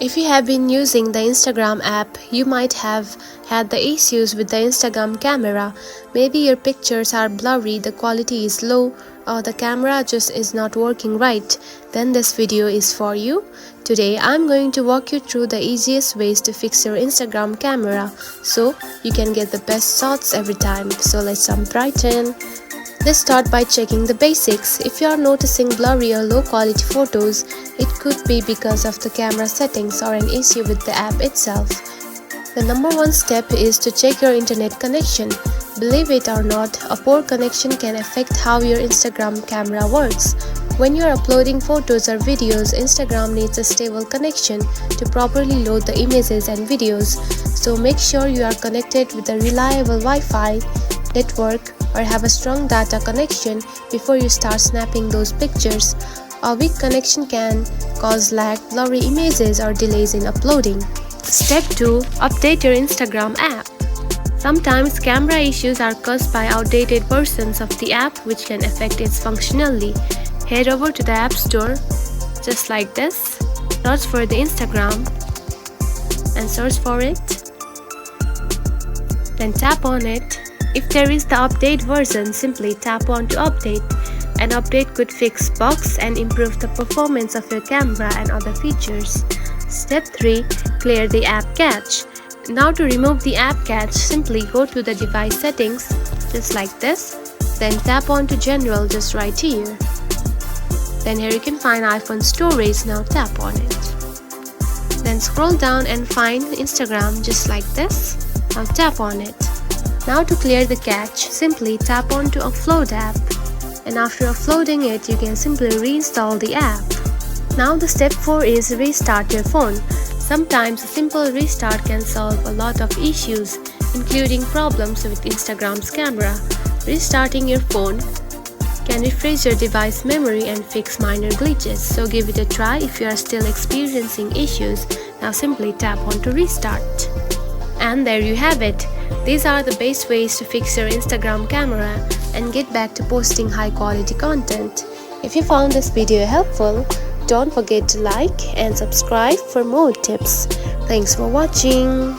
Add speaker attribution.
Speaker 1: If you have been using the Instagram app, you might have had the issues with the Instagram camera. Maybe your pictures are blurry, the quality is low, or the camera just is not working right. Then this video is for you. Today I'm going to walk you through the easiest ways to fix your Instagram camera so you can get the best shots every time. So let's jump right in. Let's start by checking the basics. If you are noticing blurry or low quality photos, it could be because of the camera settings or an issue with the app itself. The number one step is to check your internet connection. Believe it or not, a poor connection can affect how your Instagram camera works. When you are uploading photos or videos, Instagram needs a stable connection to properly load the images and videos. So make sure you are connected with a reliable Wi-Fi network or have a strong data connection before you start snapping those pictures. A weak connection can cause lag, blurry images, or delays in uploading. Step 2. Update your Instagram app. Sometimes camera issues are caused by outdated versions of the app which can affect its functionality. Head over to the App Store, just like this. Search for the Instagram and search for it. Then tap on it. If there is the update version, simply tap on to update. An update could fix bugs and improve the performance of your camera and other features. Step 3. Clear the app cache. Now to remove the app cache, simply go to the device settings, just like this. Then tap on to general, just right here. Then here you can find iPhone storage, now tap on it. Then scroll down and find Instagram, just like this. Now tap on it. Now to clear the cache, simply tap on to Offload app, and after offloading it, you can simply reinstall the app. Now the step 4 is restart your phone. Sometimes a simple restart can solve a lot of issues, including problems with Instagram's camera. Restarting your phone can refresh your device memory and fix minor glitches, so give it a try if you are still experiencing issues. Now simply tap on to restart. And there you have it. These are the best ways to fix your Instagram camera and get back to posting high quality content. If you found this video helpful, don't forget to like and subscribe for more tips. Thanks for watching.